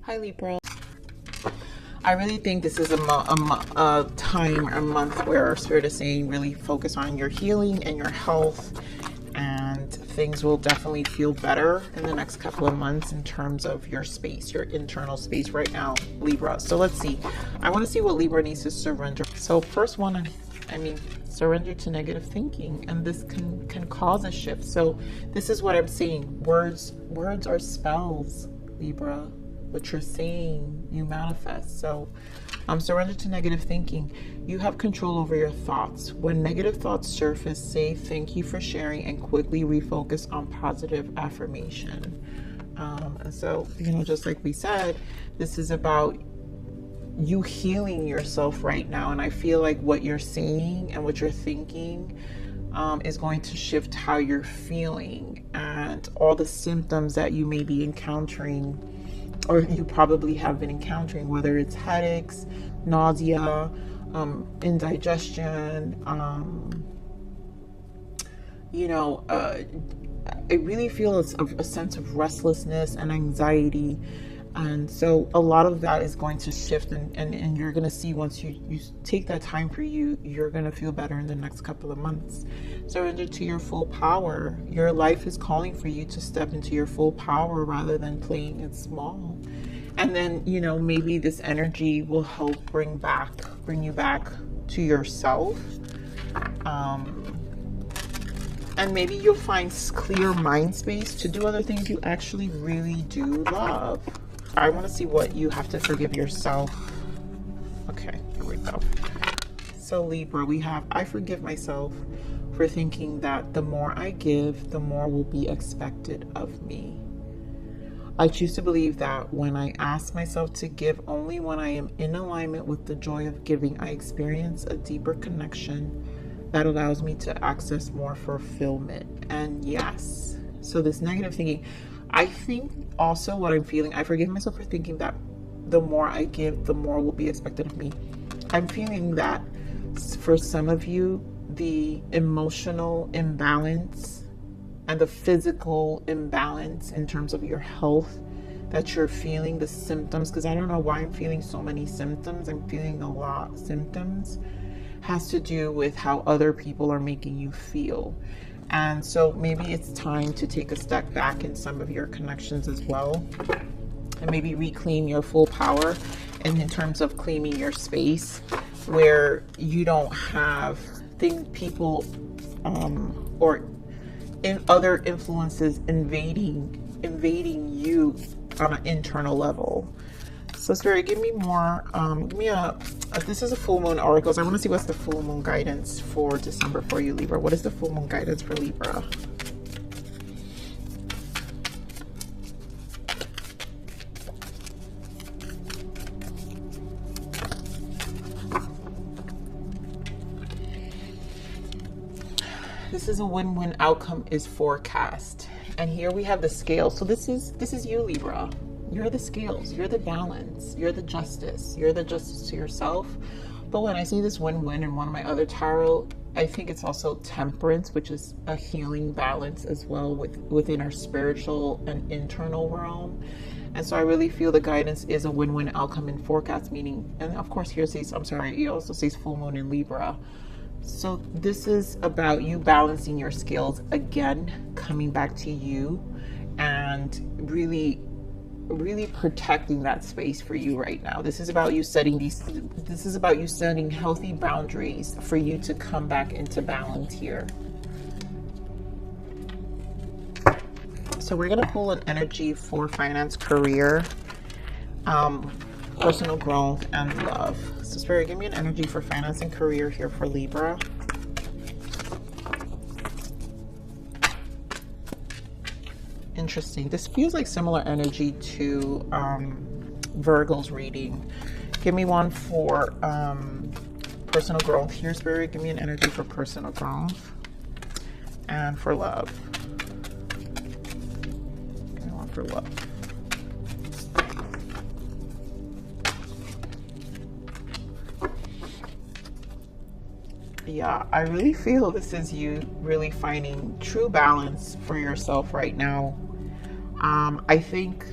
Hi Libra. I really think this is a time, a month where Spirit is saying really focus on your healing and your health, and things will definitely feel better in the next couple of months in terms of your space, your internal space right now, Libra. So let's see. I want to see what Libra needs to surrender. So first one, surrender to negative thinking, and this can cause a shift. So this is what I'm seeing. Words are spells, Libra. What you're saying, you manifest. So surrender to negative thinking. You have control over your thoughts. When negative thoughts surface, say thank you for sharing and quickly refocus on positive affirmation. And so, just like we said, this is about you healing yourself right now. And I feel like what you're saying and what you're thinking is going to shift how you're feeling, and all the symptoms that you may be encountering, or you probably have been encountering, whether it's headaches, nausea, indigestion, I really feel a sense of restlessness and anxiety. And so a lot of that is going to shift, and you're going to see once you take that time for you, you're going to feel better in the next couple of months. Surrender to your full power. Your life is calling for you to step into your full power rather than playing it small. And then, maybe this energy will help bring you back to yourself. And maybe you'll find clear mind space to do other things you actually really do love. I want to see what you have to forgive yourself. Okay, here we go. So Libra, we have, I forgive myself for thinking that the more I give, the more will be expected of me. I choose to believe that when I ask myself to give only when I am in alignment with the joy of giving, I experience a deeper connection that allows me to access more fulfillment. And yes, so this negative thinking, I think also what I'm feeling, I forgive myself for thinking that the more I give, the more will be expected of me. I'm feeling that for some of you, the emotional imbalance and the physical imbalance in terms of your health that you're feeling, the symptoms, because I don't know why I'm feeling so many symptoms. I'm feeling a lot of symptoms, has to do with how other people are making you feel. And so maybe it's time to take a step back in some of your connections as well, and maybe reclaim your full power, and in terms of claiming your space where you don't have people or in other influences invading you on an internal level. So Spirit, give me more, this is a full moon oracle. So I want to see what's the full moon guidance for December for you, Libra. What is the full moon guidance for Libra? This is a win-win outcome is forecast. And here we have the scale. So this is you, Libra. You're the scales, you're the balance, you're the justice to yourself. But when I see this win-win in one of my other tarot, I think it's also temperance, which is a healing balance as well within our spiritual and internal realm. And so I really feel the guidance is a win-win outcome in forecast, meaning, and of course here says, it also says full moon in Libra. So this is about you balancing your scales again, coming back to you, and really protecting that space for you right now. This is about you setting healthy boundaries for you to come back into balance here. So we're gonna pull an energy for finance, career, personal growth, and love. So Spirit, give me an energy for finance and career here for Libra. Interesting. This feels like similar energy to Virgo's reading. Give me one for personal growth here, Spirit. Give me an energy for personal growth and for love. Give me one for love. Yeah, I really feel this is you really finding true balance for yourself right now. I think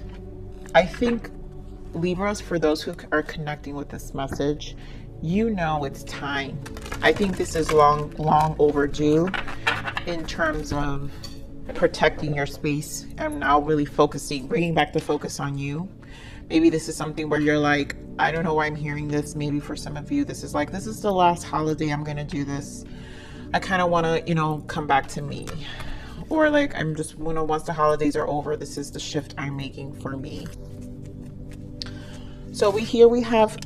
Libras, for those who are connecting with this message, you know it's time. I think this is long overdue in terms of protecting your space and now really focusing, bringing back the focus on you. Maybe this is something where you're like, I don't know why I'm hearing this. Maybe for some of you, this is like, this is the last holiday I'm going to do this. I kind of want to, you know, come back to me. Or like, I'm just, you know, once the holidays are over, this is the shift I'm making for me. So we have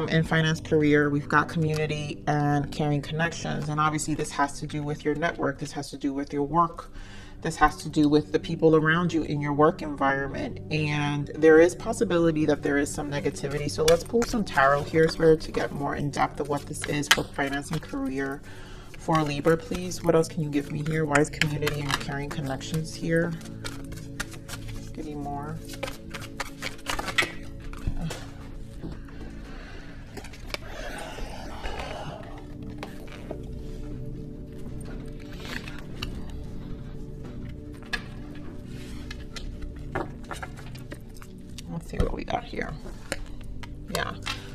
in finance, career, we've got community and caring connections. And obviously this has to do with your network. This has to do with your work. This has to do with the people around you in your work environment. And there is possibility that there is some negativity. So let's pull some tarot here, Spirit, to get more in depth of what this is for finance and career for Libra, please. What else can you give me here? Why is community and caring connections here? Give me more. Let's see what we got here. Yeah,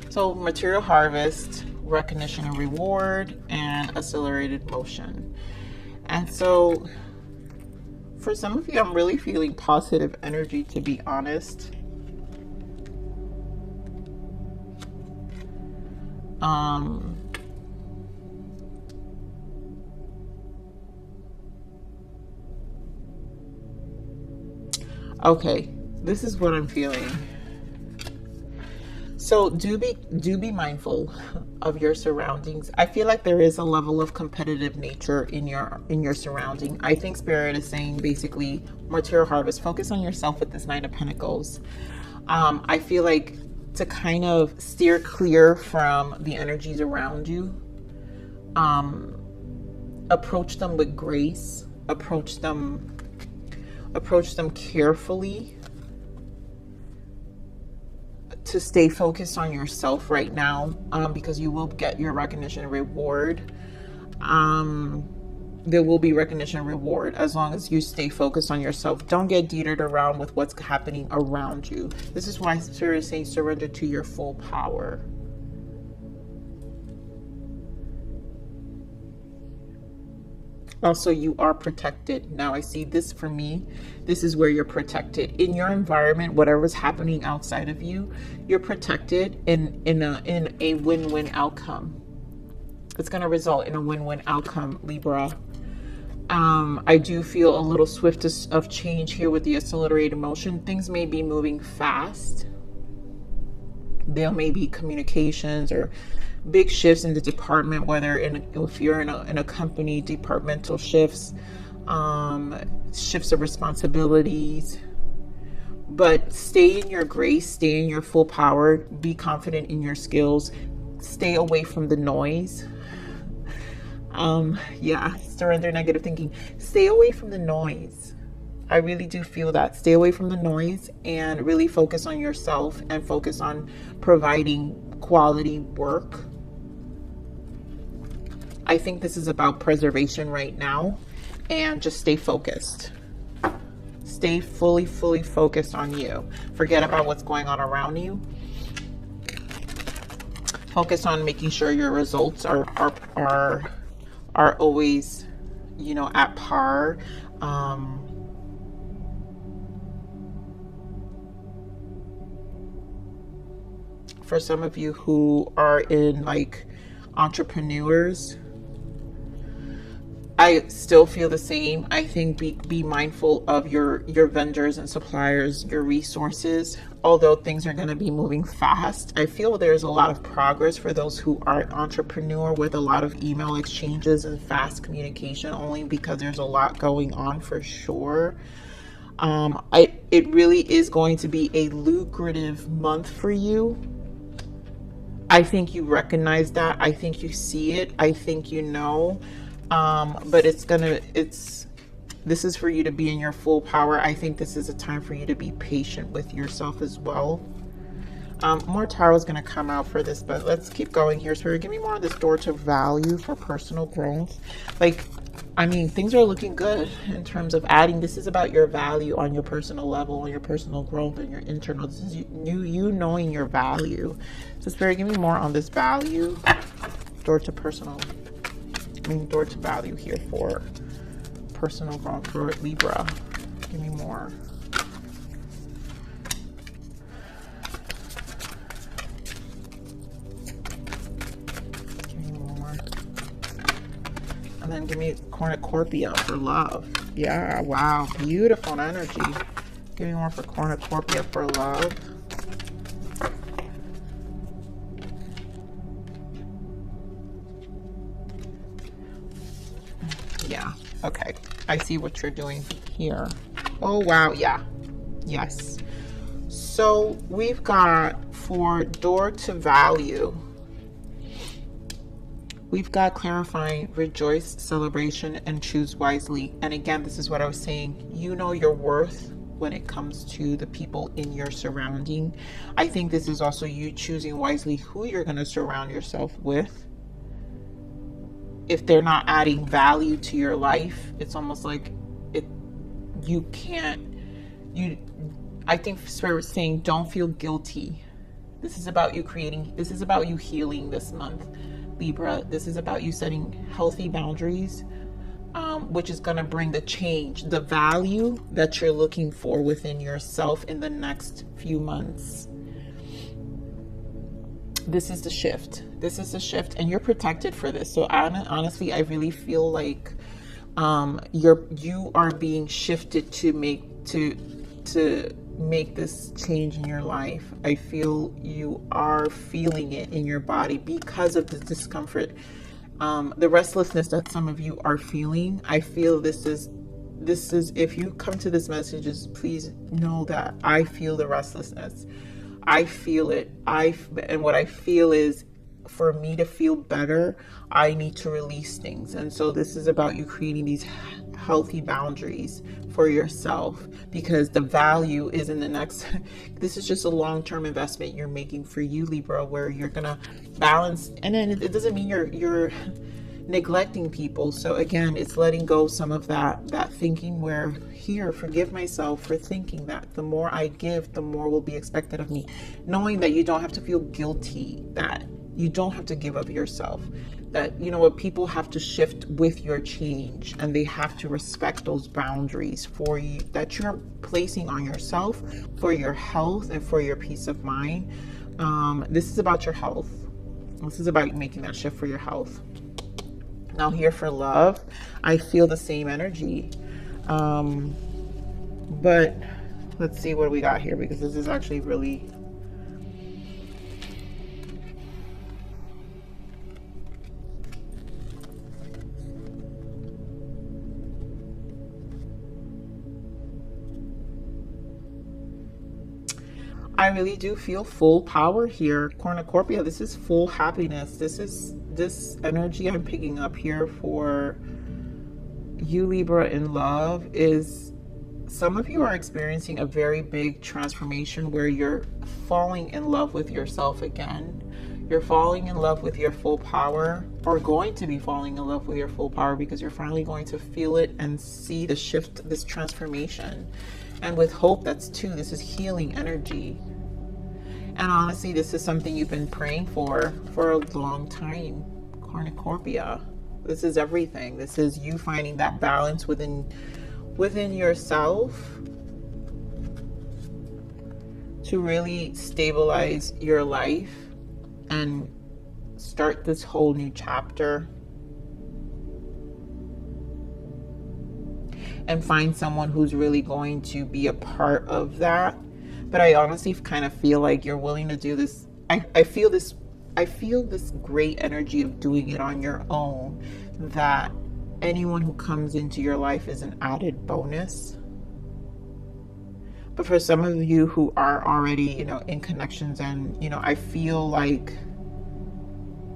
so material harvest, recognition and reward, and accelerated motion. And so for some of you, I'm really feeling positive energy, to be honest. Okay, this is what I'm feeling. So do be mindful of your surroundings. I feel like there is a level of competitive nature in your surrounding. I think Spirit is saying basically material harvest. Focus on yourself with this Nine of Pentacles. I feel like to kind of steer clear from the energies around you. Approach them with grace. Approach them carefully. To stay focused on yourself right now, because you will get your recognition and reward. There will be recognition and reward as long as you stay focused on yourself. Don't get detered around with what's happening around you. This is why Spirit is saying surrender to your full power. Also, you are protected. Now I see this for me. This is where you're protected in your environment. Whatever's happening outside of you, you're protected in a win-win outcome. It's going to result in a win-win outcome, Libra. I do feel a little swift of change here with the accelerated motion. Things may be moving fast. There may be communications or big shifts in the department, whether if you're in a company, departmental shifts, shifts of responsibilities. But stay in your grace, stay in your full power, be confident in your skills, stay away from the noise. Yeah, surrender negative thinking. Stay away from the noise. I really do feel that. Stay away from the noise and really focus on yourself and focus on providing quality work. I think this is about preservation right now, and just stay focused. Stay fully focused on you. Forget about what's going on around you. Focus on making sure your results are always, you know, at par. For some of you who are in like entrepreneurs, I still feel the same. I think be mindful of your vendors and suppliers, your resources. Although things are going to be moving fast, I feel there's a lot of progress for those who are an entrepreneur, with a lot of email exchanges and fast communication, only because there's a lot going on for sure. It really is going to be a lucrative month for you. I think you recognize that. I think you see it. I think you know. But this is for you to be in your full power. I think this is a time for you to be patient with yourself as well. More tarot is going to come out for this, but let's keep going here. So give me more of this door to value for personal growth. Like, I mean, things are looking good in terms of adding. This is about your value on your personal level, on your personal growth and your internal. This is you knowing your value. So Spirit, give me more on this value. Door to personal. I mean, door to value here for personal growth for Libra. Give me more. And then give me cornucopia for love. Yeah, wow, beautiful energy. Give me more for cornucopia for love. Yeah, okay. I see what you're doing here. Oh, wow, yeah. Yes. So we've got for door to value. We've got clarifying, rejoice, celebration, and choose wisely. And again, this is what I was saying. You know your worth when it comes to the people in your surrounding. I think this is also you choosing wisely who you're going to surround yourself with. If they're not adding value to your life, it's almost like you can't. I think Spirit is saying, don't feel guilty. This is about you creating. This is about you healing this month. Libra, this is about you setting healthy boundaries, which is going to bring the change, the value that you're looking for within yourself in the next few months. This is the shift. This is the shift, and you're protected for this. So honestly, I really feel like you are being shifted to make this change in your life. I feel you are feeling it in your body because of the discomfort, the restlessness that some of you are feeling. I feel this is if you come to this messages, please know that I feel the restlessness. I feel it. And what I feel is, for me to feel better, I need to release things. And so this is about you creating these healthy boundaries for yourself, because the value is in the next. This is just a long-term investment you're making for you, Libra, where you're gonna balance. And then it doesn't mean you're neglecting people. So again, it's letting go some of that thinking where, here, forgive myself for thinking that the more I give, the more will be expected of me. Knowing that you don't have to feel guilty, that you don't have to give up yourself, that, you know what, people have to shift with your change, and they have to respect those boundaries for you that you're placing on yourself for your health and for your peace of mind. This is about your health. This is about making that shift for your health. Now here for love, I feel the same energy. But let's see what we got here, because this is actually really... I really do feel full power here, cornucopia. This is full happiness. This energy I'm picking up here for you, Libra, in love, is some of you are experiencing a very big transformation where you're falling in love with yourself again. You're falling in love with your full power, or going to be falling in love with your full power, because you're finally going to feel it and see the shift, this transformation. And with hope, that's too, this is healing energy. And honestly, this is something you've been praying for a long time, cornucopia. This is everything. This is you finding that balance within yourself to really stabilize your life and start this whole new chapter. And find someone who's really going to be a part of that. But I honestly kind of feel like you're willing to do this. I feel this great energy of doing it on your own, that anyone who comes into your life is an added bonus. But for some of you who are already, in connections, and, I feel like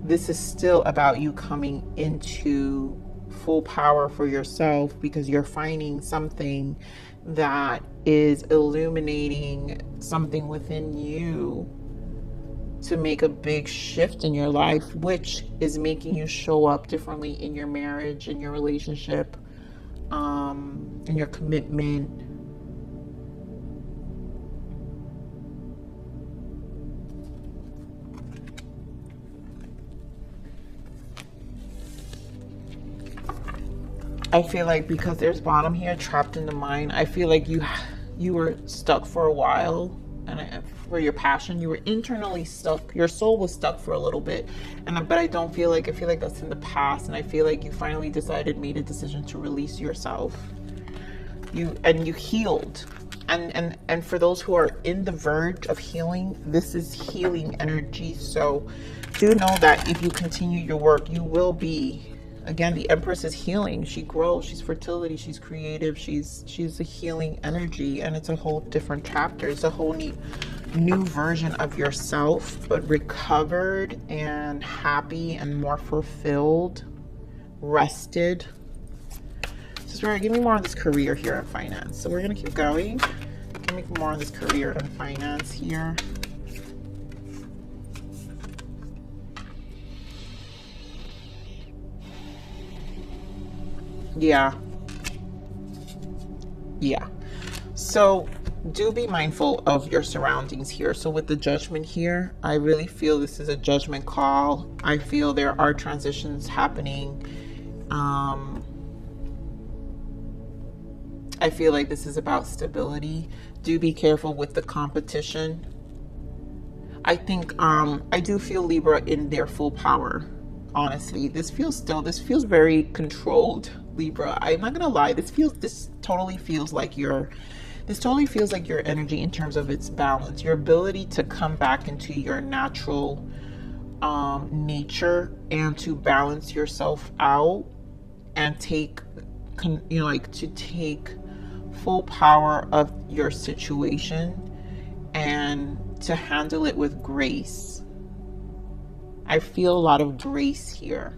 this is still about you coming into full power for yourself, because you're finding something that is illuminating something within you to make a big shift in your life, which is making you show up differently in your marriage, in your relationship, in your commitment. I feel like because there's bottom here, trapped in the mind, I feel like you were stuck for a while, and for your passion, you were internally stuck. Your soul was stuck for a little bit, but I don't feel like, I feel like that's in the past, and I feel like you finally made a decision to release yourself. You healed, and for those who are in the verge of healing, this is healing energy. So do know that if you continue your work, you will be. Again, the Empress is healing. She grows. She's fertility. She's creative. She's a healing energy, and it's a whole different chapter. It's a whole new version of yourself, but recovered and happy and more fulfilled, rested. So we're gonna give me more on this career here and finance. So we're gonna keep going. Give me more on this career and finance here. Yeah. So do be mindful of your surroundings here. So with the Judgment here, I really feel this is a judgment call. I feel there are transitions happening. I feel like this is about stability. Do be careful with the competition. I think I do feel Libra in their full power. Honestly, this feels very controlled, Libra. I'm not gonna lie, this totally feels like your energy in terms of its balance, your ability to come back into your natural nature and to balance yourself out and take full power of your situation and to handle it with grace. I feel a lot of grace here.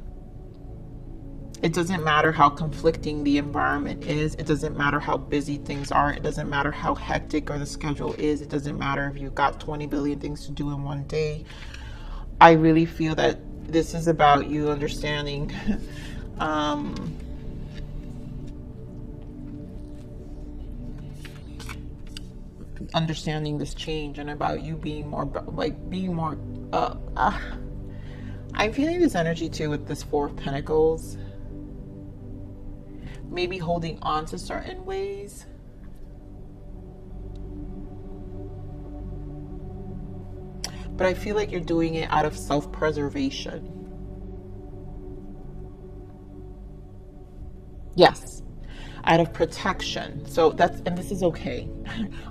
It doesn't matter how conflicting the environment is. It doesn't matter how busy things are. It doesn't matter how hectic or the schedule is. It doesn't matter if you've got 20 billion things to do in one day. I really feel that this is about you understanding understanding this change, and about you being more I'm feeling this energy too with this Four of Pentacles. Maybe holding on to certain ways. But I feel like you're doing it out of self-preservation. Yes. Out of protection. So this is okay.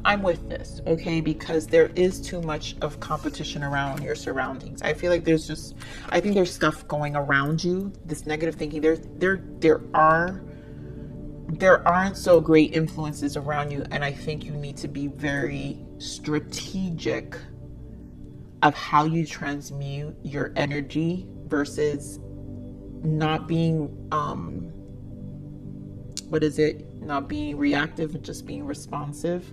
I'm with this, okay? Because there is too much of competition around your surroundings. I feel like there's stuff going around you, this negative thinking. There aren't so great influences around you, and I think you need to be very strategic of how you transmute your energy versus not being not being reactive and just being responsive.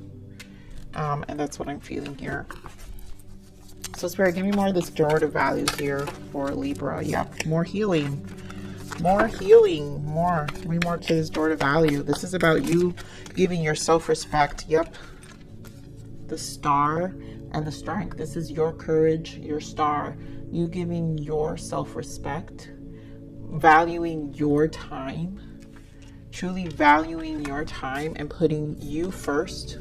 And that's what I'm feeling here. So Spirit, give me more of this door to value here for Libra. Yep, more healing. Give me more to this door to value. This is about you giving your self-respect. Yep. The Star and the Strength. This is your courage, your star. You giving your self-respect, valuing your time, truly valuing your time and putting you first,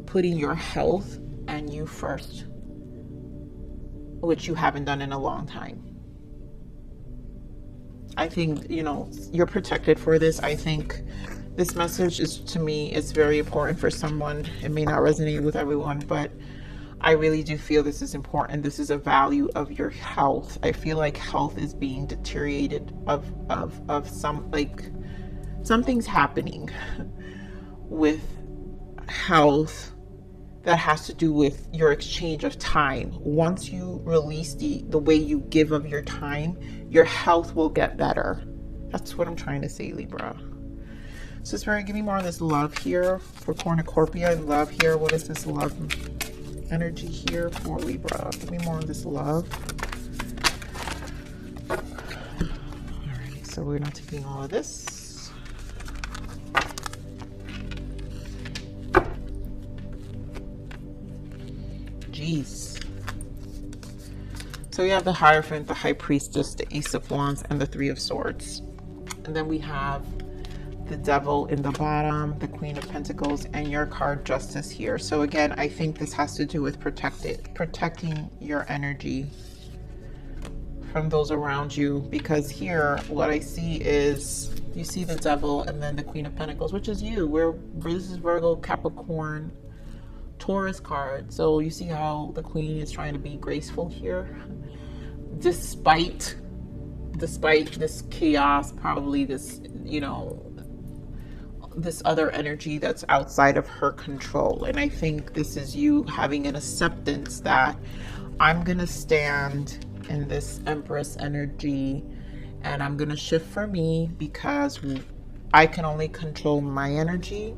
putting your health and you first, which you haven't done in a long time. I think, you're protected for this. I think this message to me, is very important for someone. It may not resonate with everyone, but I really do feel this is important. This is a value of your health. I feel like health is being deteriorated of something's happening with health that has to do with your exchange of time. Once you release the way you give of your time, your health will get better. That's what I'm trying to say, Libra. So Spirit, give me more of this love here for Cornucopia and love here. What is this love energy here for Libra. Give me more of this love. Alrighty, so we're not taking all of this. Jeez. So we have the Hierophant, the High Priestess, the Ace of Wands, and the Three of Swords. And then we have the Devil in the bottom, the Queen of Pentacles, and your card Justice here. So again, I think this has to do with protecting your energy from those around you, because here what I see is, you see the Devil and then the Queen of Pentacles, which is you. This is Virgo, Capricorn, Taurus card. So you see how the Queen is trying to be graceful here, despite this chaos, probably this, you know, this other energy that's outside of her control. And I think this is you having an acceptance that I'm gonna stand in this Empress energy and I'm gonna shift for me, because I can only control my energy.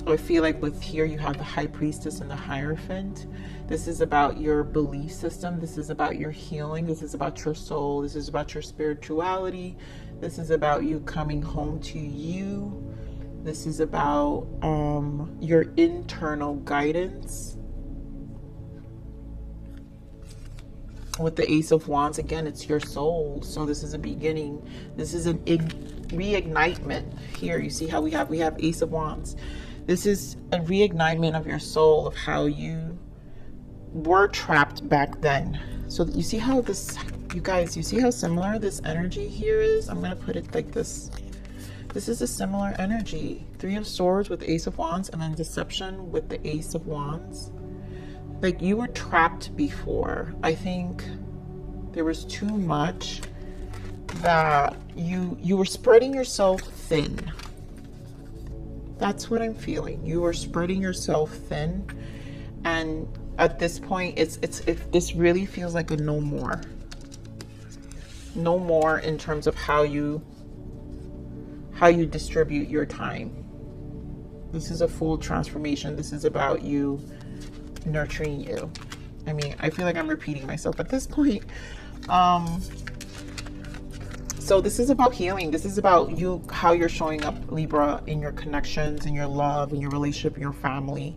I feel like with here you have the High Priestess and the Hierophant. This is about your belief system. This is about your healing. This is about your soul. This is about your spirituality. This is about you coming home to you. This is about your internal guidance. With the Ace of Wands, again, it's your soul. So this is a beginning. This is an reignitement. Here you see how we have Ace of Wands. This is a reignitement of your soul, of how you were trapped back then. So you see how this, you guys, you see how similar this energy here is? I'm going to put it like this. This is a similar energy. Three of Swords with Ace of Wands, and then Deception with the Ace of Wands. Like, you were trapped before. I think there was too much that you were spreading yourself thin. That's what I'm feeling. You were spreading yourself thin, and at this point, this really feels like a no more. No more in terms of how you distribute your time. This is a full transformation. This is about you nurturing you. I mean, I feel like I'm repeating myself at this point. So this is about healing. This is about you, how you're showing up, Libra, in your connections, in your love, in your relationship, in your family,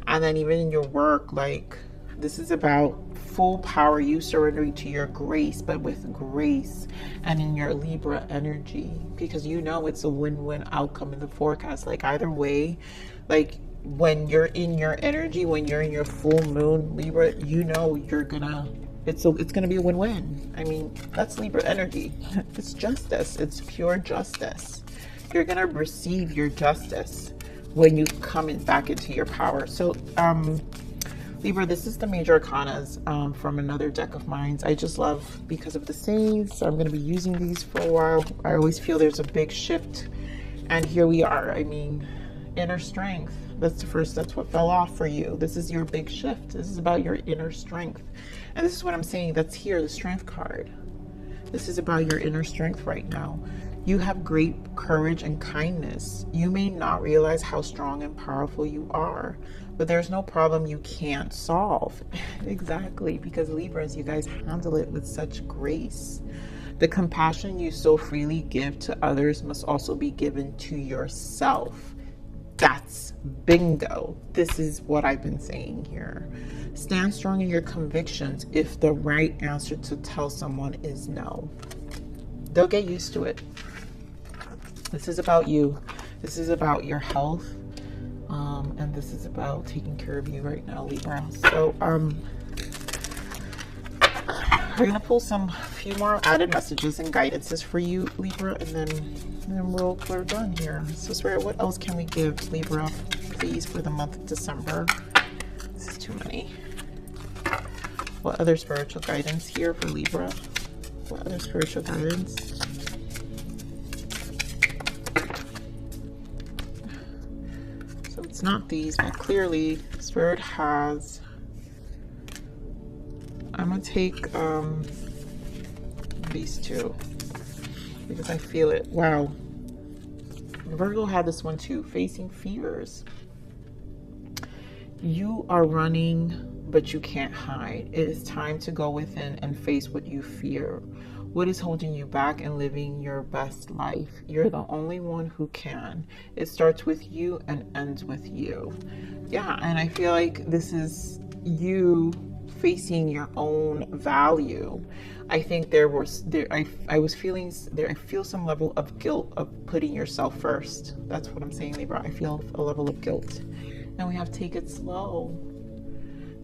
and then even in your work. Like, this is about full power, you surrendering to your grace, but with grace, and in your Libra energy, because you know it's a win-win outcome in the forecast. Like, either way, like, when you're in your energy, when you're in your full moon, Libra, you know you're gonna, it's gonna be a win-win. I mean, that's Libra energy. It's justice. It's pure justice. You're gonna receive your justice when you come back into your power. So Libra, this is the major arcanas from another deck of mine. I just love, because of the sayings, so I'm going to be using these for a while. I always feel there's a big shift, and here we are. I mean, inner strength. That's what fell off for you. This is your big shift. This is about your inner strength, and this is what I'm saying. That's here, the Strength card. This is about your inner strength right now. You have great courage and kindness. You may not realize how strong and powerful you are, but there's no problem you can't solve. Exactly, because Libras, you guys handle it with such grace. The compassion you so freely give to others must also be given to yourself. That's bingo. This is what I've been saying here. Stand strong in your convictions if the right answer to tell someone is no. They'll get used to it. This is about you. This is about your health. And this is about taking care of you right now, Libra. So we're gonna pull some few more added messages and guidances for you, Libra, and then we're done here. So Spirit, what else can we give Libra, please, for the month of December? This is too many. What other spiritual guidance here for Libra? What other spiritual guidance? It's not these, but clearly Spirit has, I'm gonna take these two because I feel it. Wow, Virgo had this one too. Facing fears. You are running but you can't hide. It is time to go within and face what you fear. What is holding you back and living your best life? You're the only one who can. It starts with you and ends with you. Yeah, and I feel like this is you facing your own value. I think I feel some level of guilt of putting yourself first. That's what I'm saying, Libra. I feel a level of guilt. And we have take it slow.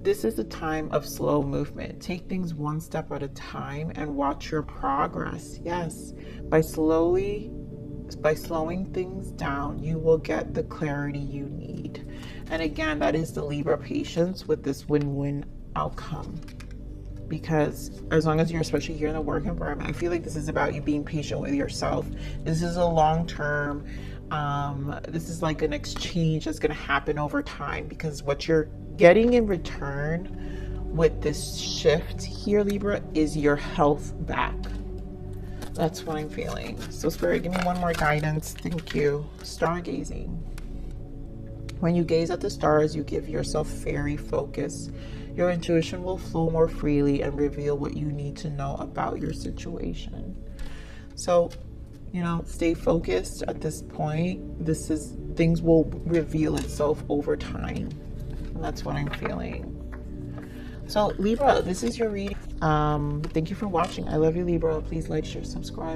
This is a time of slow movement. Take things one step at a time and watch your progress. Yes, by slowing things down, you will get the clarity you need. And again, that is the Libra patience with this win-win outcome. Because as long as you're, especially here in the work environment, I feel like this is about you being patient with yourself. This is a long-term, this is like an exchange that's going to happen over time, because what you're getting in return with this shift here, Libra, is your health back. That's what I'm feeling. So Spirit, give me one more guidance. Thank you. Stargazing. When you gaze at the stars, you give yourself fairy focus. Your intuition will flow more freely and reveal what you need to know about your situation. So, you know, stay focused at this point. Things will reveal itself over time. And that's what I'm feeling. So Libra, this is your reading. Thank you for watching. I love you, Libra. Please like, share, subscribe.